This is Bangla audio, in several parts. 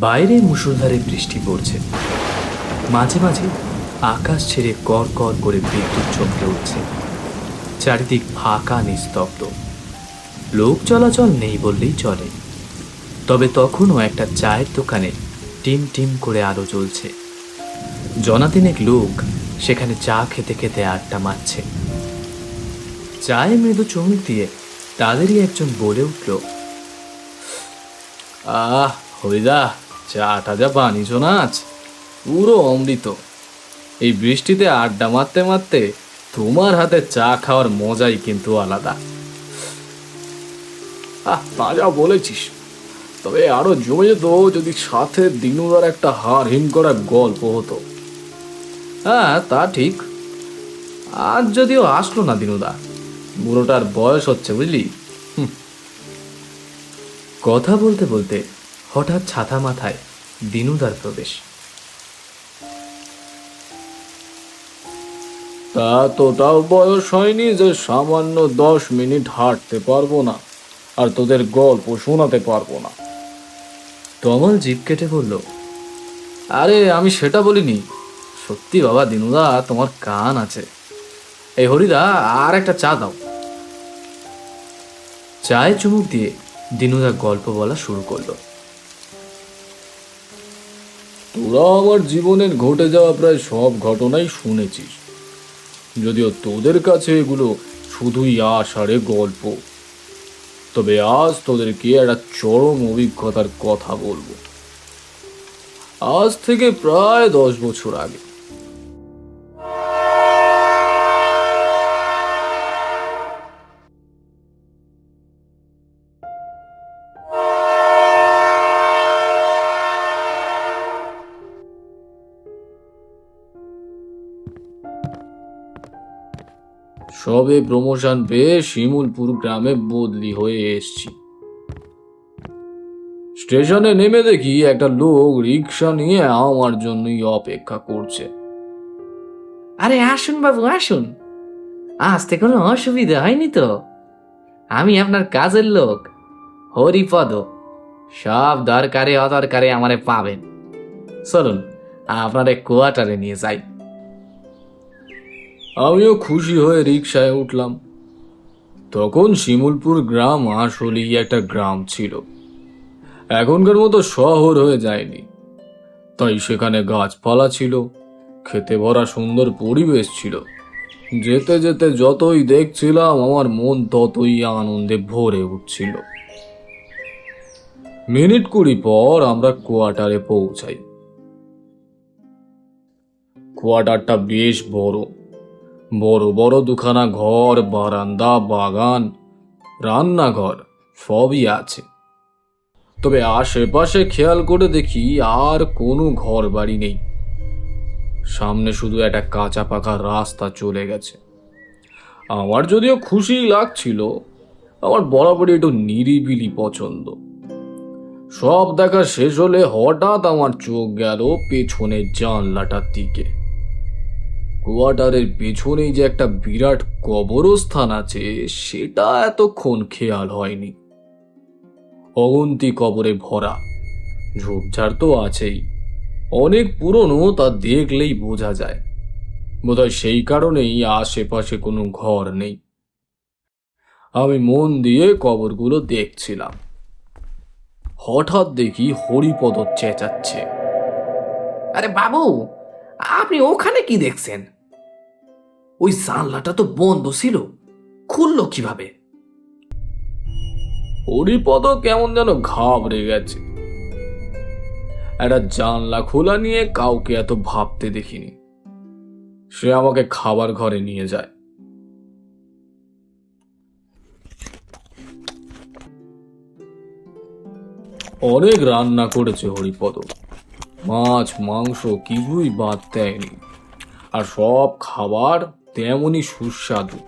বাইরে মুষলধারে বৃষ্টি পড়ছে, মাঝে মাঝে আকাশ ছেড়ে কর কর করে বিদ্যুৎ চমকে উঠছে। চারিদিক ফাঁকা নিস্তব্ধ, লোক চলাচল নেই বললেই চলে। তবে তখনও একটা চায়ের দোকানে টিম টিম করে আলো জ্বলছে। জনাতিনেক লোক সেখানে চা খেতে খেতে আড্ডা মারছে। চায়ে মৃদু চুমুক দিয়ে তাদেরই একজন বলে উঠল, আহ হরিদা, চাটা যা বানিয়েছ না আজ, পুরো অমৃত। এই বৃষ্টিতে আড্ডা মারতে মারতে তোমার হাতে চা খাওয়ার মজাই কিন্তু আলাদা। তা যা বলেছিস, তবে আরো জমে যেত যদি সাথে দিনুদার একটা হাড় হিম করা গল্প হতো। হ্যাঁ তা ঠিক, আজ যদিও আসলো না দিনুদা, বুড়োটার বয়স হচ্ছে বুঝলি। কথা বলতে বলতে হঠাৎ ছাতা মাথায় দিনুদার প্রবেশ। তা তোটাও বয়স হয়নি যে সামান্য 10 মিনিট হাঁটতে পারবো না আর তোদের গল্প শোনাতে পারবো না। তমল জিভ কেটে বলল, আরে আমি সেটা বলিনি। সত্যি বাবা দিনুদা, তোমার কান আছে। এই হরিদা, আর একটা চা দাও। চায়ে চুমুক দিয়ে দিনুদা গল্প বলা শুরু করলো। তোরা আমার জীবনের ঘটে যাওয়া প্রায় সব ঘটনাই শুনেছিস, যদিও তোদের কাছে এগুলো শুধুই আষাঢ়ে গল্প। তবে আজ তোদেরকে একটা চরম অভিজ্ঞতার কথা বলবো। আজ থেকে প্রায় 10 বছর আগে সবে প্রমোশন পেয়ে শিমুলপুর গ্রামে বদলি হয়ে এসছি। স্টেশনে নেমে দেখি একটা লোক রিক্সা নিয়ে আমার জন্যই অপেক্ষা করছে। আরে আসুন বাবু আসুন, আসতে কোনো অসুবিধা হয়নি তো? আমি আপনার কাজের লোক হরিপদ। সব দরকারে অদরকারে আমারে পাবেন। চলুন আপনার কোয়ার্টারে নিয়ে যাই। আমিও খুশি হয়ে রিক্সায় উঠলাম। তখন শিমুলপুর গ্রাম আসলেই একটা গ্রাম ছিল, এখনকার মতো শহর হয়ে যায়নি। তাই সেখানে গাছপালা ছিল, খেতে ভরা সুন্দর পরিবেশ ছিল। যেতে যেতে যতই দেখছিলাম আমার মন ততই আনন্দে ভরে উঠছিল। মিনিট 20 পর আমরা কোয়ার্টারে পৌঁছাই। কোয়ার্টারটা বেশ বড়, বড় বড় দুখানা ঘর, বারান্দা, বাগান, রান্নাঘর সবই আছে। তবে আশেপাশে খেয়াল করে দেখি আর কোনো ঘর বাড়ি নেই। সামনে শুধু একটা কাঁচা পাকা রাস্তা চলে গেছে। আমার যদিও খুশি লাগছিল, আমার বরাবরই একটু নিরিবিলি পছন্দ। সব দেখা শেষ হলে হঠাৎ আমার চোখ গেল পেছনের জানলাটার দিকে। কোয়ার্টারের পেছনেই যে একটা বিরাট কবরস্থান আছে সেটা এতক্ষণ খেয়াল হয়নি। অগন্তি কবরে ভরা, ঝোপঝাড় তো আছেই, অনেক পুরনো, তা দেখলেই বোঝা যায়। বোধহয় সেই কারণেই আশেপাশে কোনো ঘর নেই। আমি মন দিয়ে কবরগুলো দেখছিলাম। হঠাৎ দেখি হরিপদ চেঁচাচ্ছে, আরে বাবু, আপনি ওখানে কি দেখছেন? ওই জানলাটা তো বন্ধ ছিল, খুললো কিভাবে? হরিপদ কেমন যেন ঘাবড়ে গেছে। একটা জানলা খোলা নিয়ে কাউকে এত ভাবতে দেখিনি। সে আমাকে খাবার ঘরে নিয়ে যায়। অনেক রান্না করেছে হরিপদ, মাছ মাংস কিছুই বাদ দেয়নি, আর সব খাবার তেমনই সুস্বাদু।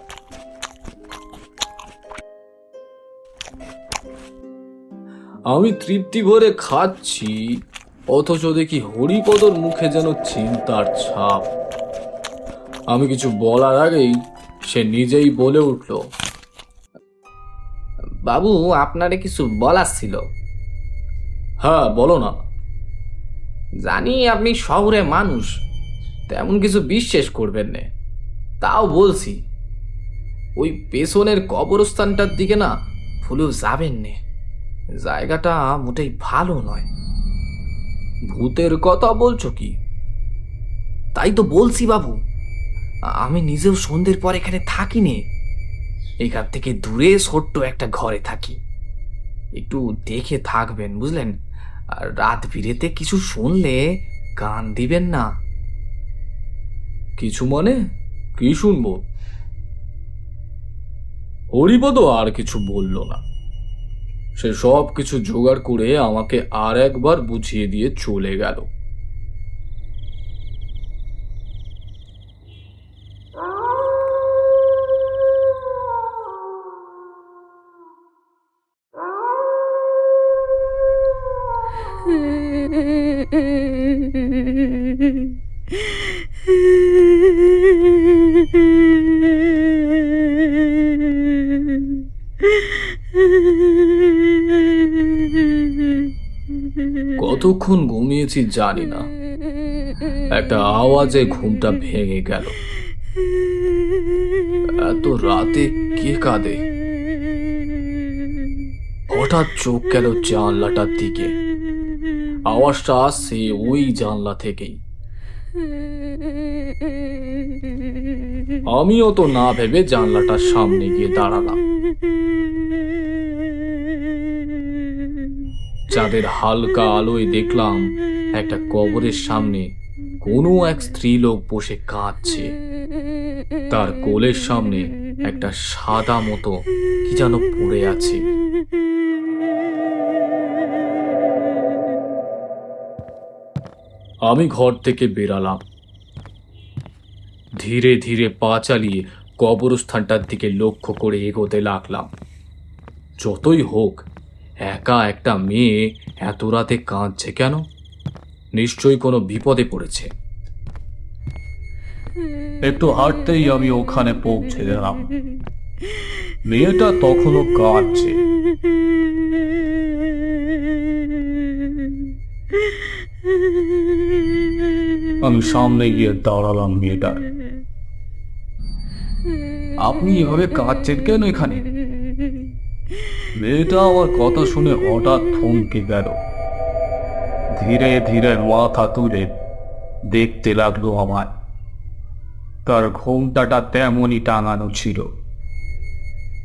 আমি তৃপ্তি ভরে খাচ্ছি, অথচ দেখি হরিপদর মুখে যেন চিন্তার ছাপ। আমি কিছু বলার আগেই সে নিজেই বলে উঠল, বাবু আপনারে কিছু বলার ছিল। হ্যাঁ বলো না। জানি আপনি শহরে মানুষ, তেমন কিছু বিশ্বাস করবেন না, তাও বলছি ওই পেছনের কবরস্থানটার দিকে না ভুলেও যাবেন না। জায়গাটা মোটেই ভালো নয়। ভূতের কথা বলছো কি? তাই তো বলছি বাবু, আমি নিজেও সন্ধ্যের পর এখানে থাকি নে। এখান থেকে দূরে ছোট্ট একটা ঘরে থাকি। একটু দেখে থাকবেন বুঝলেন, আর রাত বিরেতে কিছু শুনলে কান দিবেন না। কিছু মানে কি শুনবো? হরিপদ আর কিছু বলল না। সে সব কিছু জোগাড় করে আমাকে আর একবার বুঝিয়ে দিয়ে চলে গেল। কতক্ষণ ঘুমিয়েছি জানি না, একটা আওয়াজে ঘুমটা ভেঙে গেল। এত রাতে কে কাঁদে? হঠাৎ চোখ গেল জানলাটার দিকে। আওয়াজটা আসছে ওই জানলা থেকেই। আমি অত না ভেবে জানলাটার সামনে গিয়ে দাঁড়ালাম। চাঁদের হালকা আলোয় দেখলাম একটা কবরের সামনে কোনো এক স্ত্রীলোক বসে কাঁদছে। তার কোলের সামনে একটা সাদা মতো কি যেন পড়ে আছে। আমি ঘর থেকে বেরালাম। ধীরে ধীরে পা চালিয়ে কবরস্থানটার দিকে লক্ষ্য করে এগোতে লাগলাম। যতই হোক, একা একটা মেয়ে এত রাতে কাঁদছে কেন? নিশ্চয়ই কোনো বিপদে পড়েছে। একটু হাঁটতেই আমি ওখানে পৌঁছে গেলাম। মেয়েটা তখনও কাঁদছে। আমি সামনে গিয়ে দাঁড়ালাম মেয়েটার। আপনি এভাবে কাঁদছেন কেন এখানে? মেয়েটা আমার কথা শুনে হঠাৎ থমকে গেল। ধীরে ধীরে মাথা তুলে দেখতে লাগলো আমায়। তার ঘোমটাটা তেমনই টাঙানো ছিল।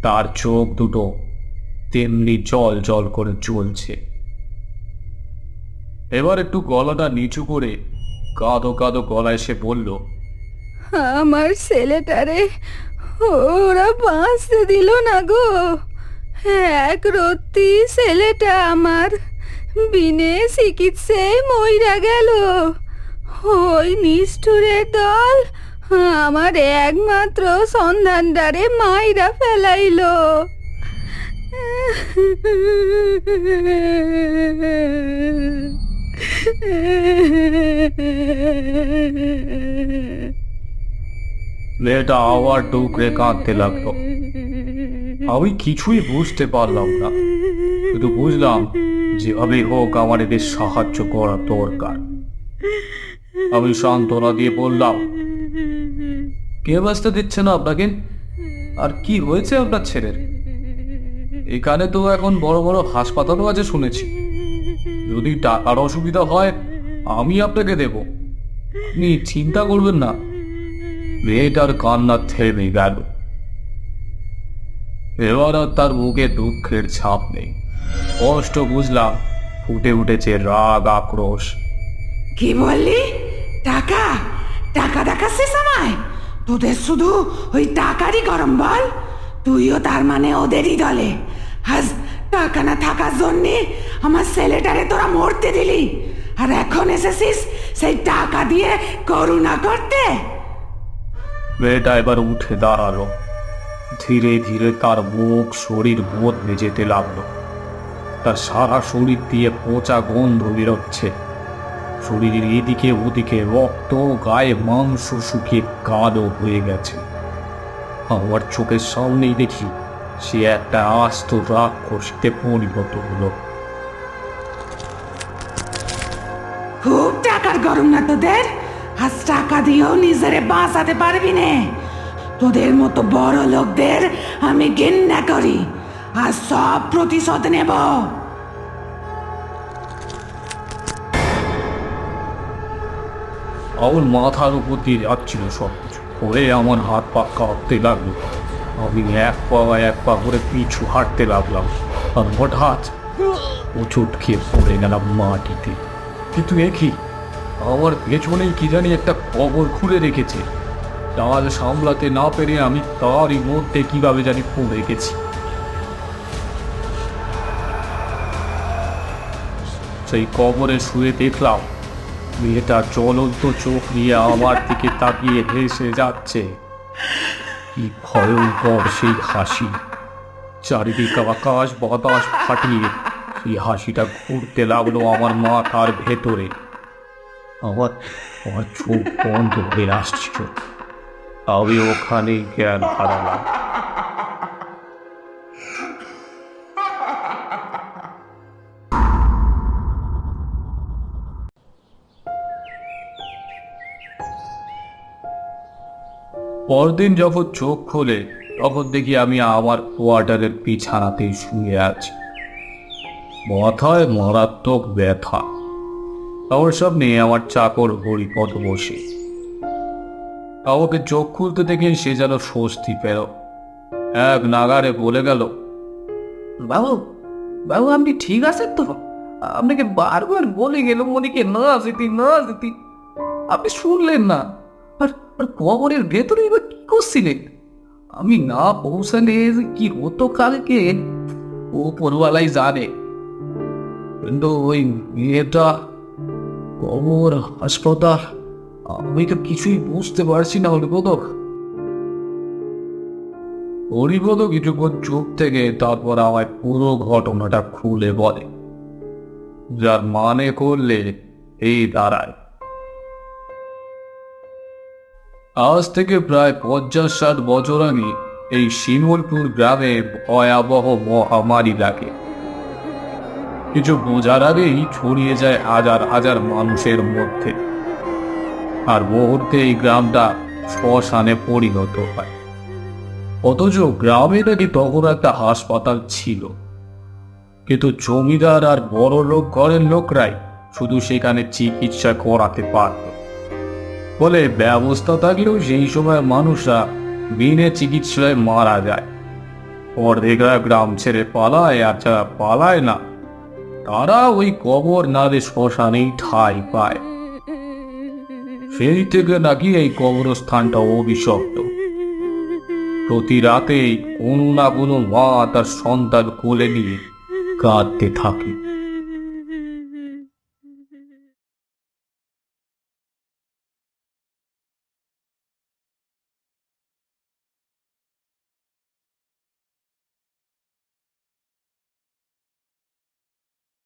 তার চোখ দুটো তেমনি জল জল করে জ্বলছে। এবার একটু গলাটা নিচু করে কাঁদো কাঁদো গলায় সে বলল, আমার ছেলেটারে ওরা বাঁচতে দিল না গো। এক রত্তি ছেলেটা আমার বিনে চিকিৎসায় মইরা গেল। ওই নিষ্ঠুরের দল আমার একমাত্র সন্ধানটারে মাইরা ফেলাইলো। মেয়েটা আবার ডুকরে কাঁদতে লাগলো। আমি কিছুই বুঝতে পারলাম না, শুধু বুঝলাম যেভাবে হোক আমার এদের সাহায্য করা দরকার। আমি সান্ত্বনা দিয়ে বললাম, কে বাঁচতে দিচ্ছে না আপনাকে? আর কি হয়েছে আপনার ছেলের? এখানে তো এখন বড় বড় হাসপাতালও আছে শুনেছি। যদি টাকার অসুবিধা হয় আমি আপনাকে দেব, আপনি চিন্তা করবেন না। মেয়েটার কান্না থেমে গেল। এবার আর তার মুখে দুঃখের ছাপ নেই। কষ্ট বুঝলাম, ফুটে উঠেছে রাগ আক্রোশ। কি বললি? টাকা টাকা দেখাচ্ছিস আমায়? তোদের শুধু ওই টাকারই গরম বল? তুইও তার মানে ওদেরই দলে? আজ টাকা না থাকার জন্যে আমার ছেলেটারে তোরা মরতে দিলি, আর এখন এসেছিস সেই টাকা দিয়ে করুণা করতে? মেয়েটা এবার উঠে দাঁড়ালো। ধীরে ধীরে তার মুখ শরীর বদলে যেতে লাগলো। তার সারা শরীর দিয়ে পচা গন্ধ বেরোচ্ছে। শরীরের এদিকে ওদিকে রক্ত, গায়ে মাংস শুকিয়ে কালো হয়ে গেছে। আমার চোখের সামনেই দেখি সে একটা আস্ত রাক্ষসীতে পরিণত হলো। খুব টাকার গরম না তোদের? আজ টাকা দিয়েও নিজেরে বাঁচাতে পারবি না। তোদের মতো বড় লোকদের আমি ঘেন্না করি, আর সব প্রতিশোধ নেব। আমার মাথার উপর দিয়ে যাচ্ছিল সব কিছু, পরে আমার হাত পা কাঁপতে লাগলো। আমি এক পা করে পিছু হাঁটতে লাগলাম, আর হঠাৎ উঁচুট খেয়ে পড়ে গেলাম মাটিতে। কিন্তু একই, আমার পেছনেই কি জানি একটা কবর খুলে রেখেছে। ডাল সামলাতে না পেরে আমি তারই মধ্যে কিভাবে জানি পড়ে গেছি। সেই কবরে শুয়ে দেখলাম মেয়েটা জ্বলন্ত চোখ নিয়ে আমার দিকে তাকিয়ে হেসে যাচ্ছে। কি ভয়ঙ্কর সেই হাসি! চারিদিকে আকাশ বাতাস ফাটিয়ে সেই হাসিটা ঘুরতে লাগলো আমার মাথার ভেতরে। আমার আমার চোখ বন্ধ হয়ে আসছিল। আমি ওখানেই জ্ঞান হারালাম। পরদিন যখন চোখ খোলে তখন দেখি আমি আমার কোয়ার্টারের বিছানাতেই শুয়ে আছি, মাথায় মারাত্মক ব্যথা। আমার সামনে আমার চাকর হরিপদ বসে। আমাকে চোখ খুলতে দেখে সে যেন স্বস্তি পেল। এক নাগারে বলে গেল, বাবু, বাবু আপনি ঠিক আছেন তো? আপনাকে বারবার বলে গেলাম মনিকে না যেতে, আপনি শুনলেন না। আর আর কবরের ভেতরে এবার কি করছিলেন? আমি না পৌঁছালে যে কি হতো কালকে ও পরওয়ালাই জানে। কিন্তু ওই মেয়েটা, কবর, হাসপাতাল, আমি তো কিছুই বুঝতে পারছি না। হরিপদ কিছুক্ষণ চুপ থেকে তারপর আমায় পুরো ঘটনাটা খুলে বলে, যার মানে করলে এই দাঁড়ায়। আজ থেকে প্রায় 50-60 বছর আগে এই শিমুলপুর গ্রামে ভয়াবহ মহামারী লাগে। কিছু বোঝার আগেই ছড়িয়ে যায় হাজার হাজার মানুষের মধ্যে, আর মুহূর্তে এই গ্রামটা শ্মশানে পরিণত হয়। অথচ গ্রামে নাকি তখন একটা হাসপাতাল ছিল, কিন্তু জমিদার আর বড় লোক ঘরের লোকরাই শুধু সেখানে চিকিৎসা করাতে পারত। বলে ব্যবস্থা থাকলেও সেই সময় মানুষরা বিনা চিকিৎসায় মারা যায়। অর্ধেকরা গ্রাম ছেড়ে পালায়, আর যারা পালায় না তারা ওই কবর নালে শ্মশানেই ঠাঁই পায়। সেই থেকে নাকি এই কবরস্থানটা অভিশপ্ত। প্রতি রাতেই কোনো না কোনো মা তার সন্তান কোলে নিয়ে কাঁদতে থাকে।